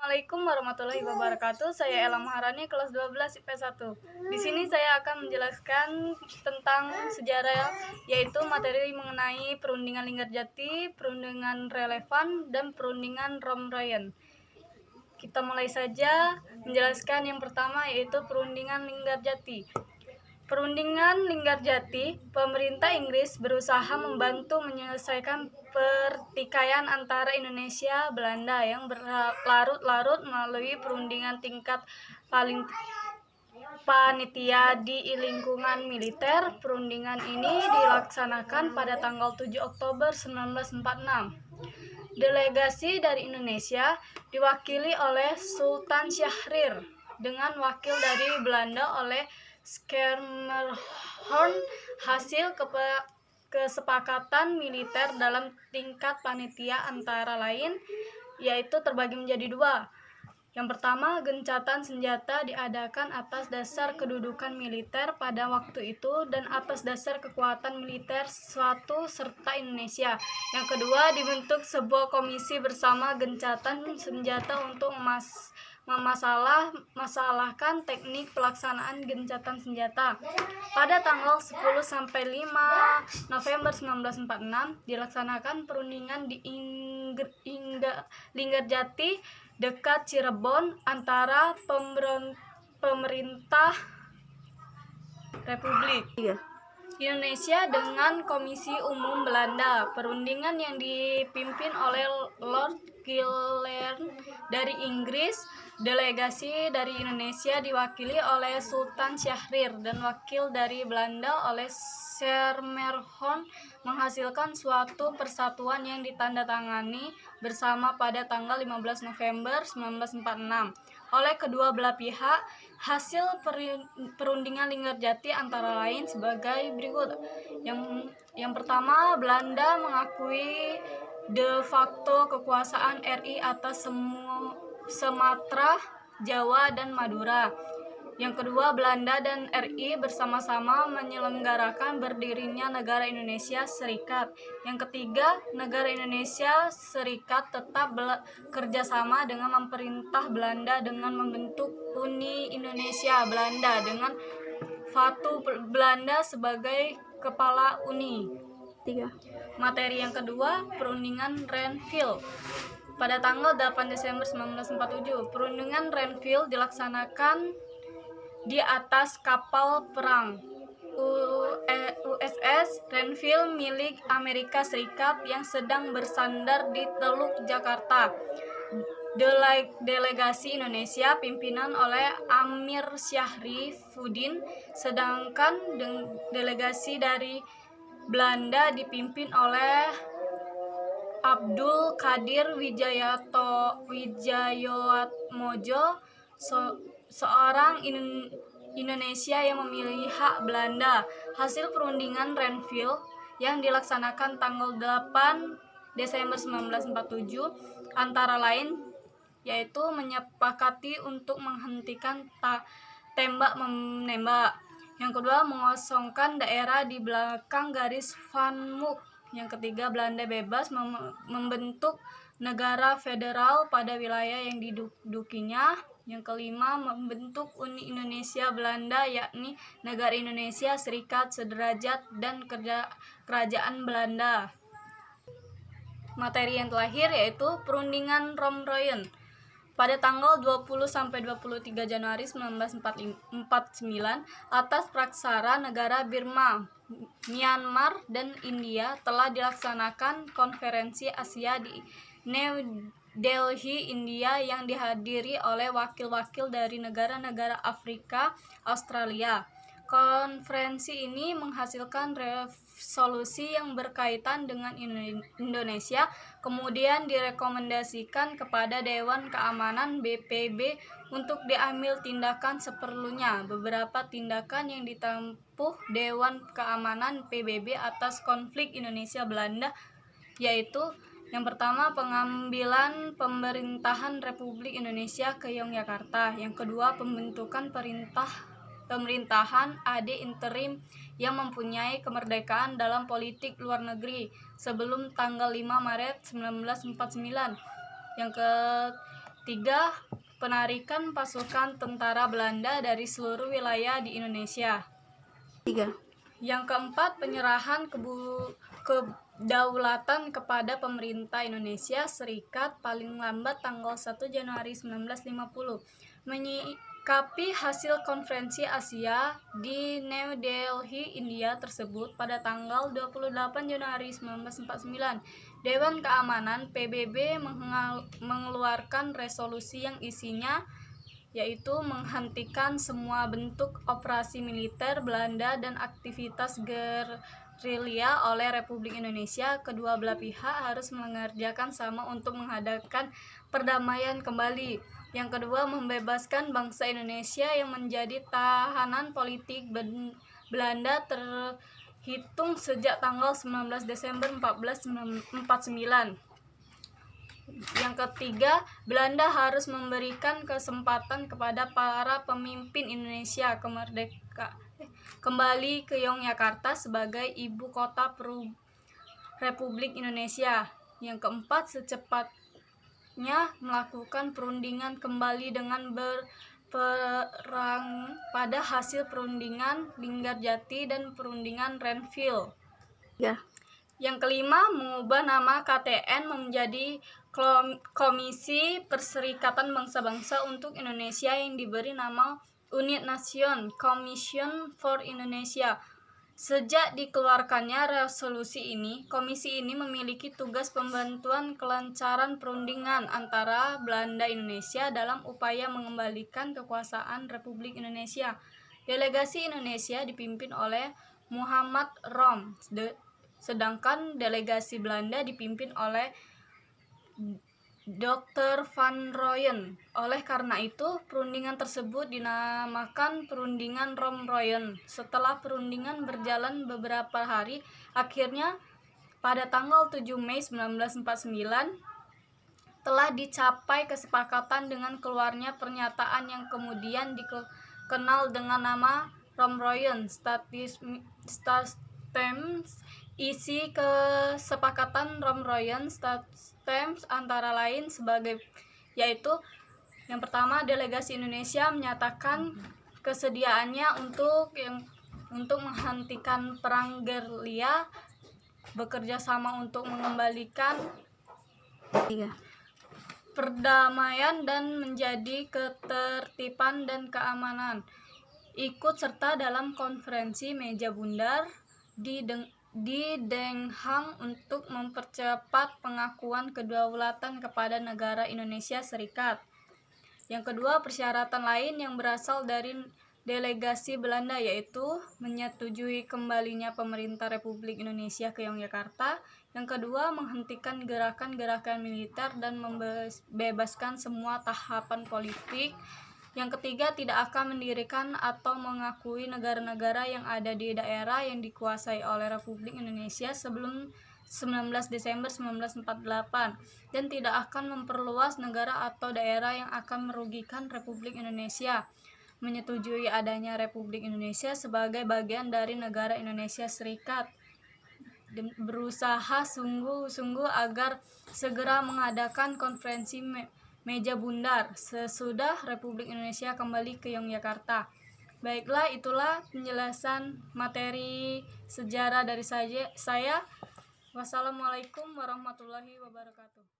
Assalamualaikum warahmatullahi wabarakatuh. Saya Ella Maharani, kelas 12 IP1. Di sini saya akan menjelaskan tentang sejarah, yaitu materi mengenai perundingan Linggarjati, perundingan relevan, dan perundingan Romroyen. Kita mulai saja menjelaskan yang pertama, yaitu perundingan Linggarjati. Perundingan Linggarjati, pemerintah Inggris berusaha membantu menyelesaikan pertikaian antara Indonesia Belanda yang berlarut-larut melalui perundingan tingkat paling panitia di lingkungan militer. Perundingan ini dilaksanakan pada tanggal 7 Oktober 1946. Delegasi dari Indonesia diwakili oleh Sultan Syahrir dengan wakil dari Belanda oleh Schermerhorn. Hasil kesepakatan militer dalam tingkat panitia antara lain yaitu terbagi menjadi dua. Yang pertama, gencatan senjata diadakan atas dasar kedudukan militer pada waktu itu dan atas dasar kekuatan militer suatu serta Indonesia. Yang kedua, dibentuk sebuah komisi bersama gencatan senjata untuk memasalahkan teknik pelaksanaan gencatan senjata. Pada tanggal 10-5 November 1946 dilaksanakan perundingan di Linggarjati dekat Cirebon antara pemerintah Republik Indonesia dengan Komisi Umum Belanda. Perundingan yang dipimpin oleh Lord Gillen dari Inggris. Delegasi dari Indonesia diwakili oleh Sultan Syahrir dan wakil dari Belanda oleh Schermerhorn menghasilkan suatu persatuan yang ditandatangani bersama pada tanggal 15 November 1946 oleh kedua belah pihak. Hasil perundingan Linggarjati antara lain sebagai berikut. Yang pertama, Belanda mengakui de facto kekuasaan RI atas semua Sumatera, Jawa, dan Madura. Yang kedua, Belanda dan RI bersama-sama menyelenggarakan berdirinya negara Indonesia Serikat. Yang ketiga, negara Indonesia Serikat tetap bekerjasama dengan pemerintah Belanda dengan membentuk Uni Indonesia Belanda dengan Fatu Belanda sebagai kepala Uni. Materi yang kedua, perundingan Renville. Pada tanggal 8 Desember 1947, perundingan Renville dilaksanakan di atas kapal perang USS Renville milik Amerika Serikat yang sedang bersandar di Teluk Jakarta. Delegasi Indonesia pimpinan oleh Amir Syarifuddin, sedangkan delegasi dari Belanda dipimpin oleh Abdul Qadir Wijayatmojo, seorang Indonesia yang memiliki hak Belanda. Hasil perundingan Renville yang dilaksanakan tanggal 8 Desember 1947 antara lain yaitu menyepakati untuk menghentikan tembak-menembak. Yang kedua, mengosongkan daerah di belakang garis Van Mook. Yang ketiga, Belanda bebas membentuk negara federal pada wilayah yang didudukinya. Yang kelima, membentuk Uni Indonesia Belanda, yakni negara Indonesia Serikat sederajat dan kerajaan Belanda. Materi yang terakhir yaitu perundingan Romroyen. Pada tanggal 20-23 Januari 1949 atas praksara negara Burma, Myanmar, dan India telah dilaksanakan konferensi Asia di New Delhi, India yang dihadiri oleh wakil-wakil dari negara-negara Afrika, Australia. Konferensi ini menghasilkan resolusi yang berkaitan dengan Indonesia, kemudian direkomendasikan kepada Dewan Keamanan PBB untuk diambil tindakan seperlunya. Beberapa tindakan yang ditempuh Dewan Keamanan PBB atas konflik Indonesia-Belanda yaitu yang pertama, pengambilan pemerintahan Republik Indonesia ke Yogyakarta. Yang kedua, pembentukan pemerintahan AD interim yang mempunyai kemerdekaan dalam politik luar negeri sebelum tanggal 5 Maret 1949. Tiga, penarikan pasukan tentara Belanda dari seluruh wilayah di Indonesia. Yang keempat, penyerahan kedaulatan kepada pemerintah Indonesia Serikat paling lambat tanggal 1 Januari 1950. Menyikapi hasil konferensi Asia di New Delhi, India tersebut pada tanggal 28 Januari 1949, Dewan Keamanan PBB mengeluarkan resolusi yang isinya yaitu menghentikan semua bentuk operasi militer Belanda dan aktivitas gerilya oleh Republik Indonesia. Kedua belah pihak harus mengerjakan sama untuk mengadakan perdamaian kembali. Yang kedua, membebaskan bangsa Indonesia yang menjadi tahanan politik Belanda terhitung sejak tanggal 19 Desember 1449. Yang ketiga, Belanda harus memberikan kesempatan kepada para pemimpin Indonesia kembali ke Yogyakarta sebagai ibu kota Republik Indonesia. Yang keempat, secepatnya melakukan perundingan kembali dengan berperang pada hasil perundingan Linggarjati dan perundingan Renville. Yang kelima, mengubah nama KTN menjadi Komisi Perserikatan Bangsa-Bangsa untuk Indonesia yang diberi nama United Nations Commission for Indonesia. Sejak dikeluarkannya resolusi ini, komisi ini memiliki tugas pembantuan kelancaran perundingan antara Belanda Indonesia dalam upaya mengembalikan kekuasaan Republik Indonesia. Delegasi Indonesia dipimpin oleh Muhammad Rom, sedangkan delegasi Belanda dipimpin oleh Dr. Van Rooyen. Oleh karena itu, perundingan tersebut dinamakan Perundingan Rom-Rooyen. Setelah perundingan berjalan beberapa hari, akhirnya pada tanggal 7 Mei 1949 telah dicapai kesepakatan dengan keluarnya pernyataan yang kemudian dikenal dengan nama Rom-Rooyen Statements. Isi kesepakatan Rom-Rooyen Statements antara lain yaitu yang pertama, delegasi Indonesia menyatakan kesediaannya untuk menghentikan perang gerilya, bekerja sama untuk mengembalikan perdamaian dan menjadi ketertiban dan keamanan, ikut serta dalam konferensi meja bundar di Den Haag untuk mempercepat pengakuan kedaulatan kepada negara Indonesia Serikat. Yang kedua, persyaratan lain yang berasal dari delegasi Belanda yaitu menyetujui kembalinya pemerintah Republik Indonesia ke Yogyakarta. Yang kedua, menghentikan gerakan-gerakan militer dan membebaskan semua tahapan politik. Yang ketiga, tidak akan mendirikan atau mengakui negara-negara yang ada di daerah yang dikuasai oleh Republik Indonesia sebelum 19 Desember 1948 dan tidak akan memperluas negara atau daerah yang akan merugikan Republik Indonesia. Menyetujui adanya Republik Indonesia sebagai bagian dari negara Indonesia Serikat dan berusaha sungguh-sungguh agar segera mengadakan konferensi meja bundar sesudah Republik Indonesia kembali ke Yogyakarta. Baiklah, itulah penjelasan materi sejarah dari saya. Wassalamualaikum warahmatullahi wabarakatuh.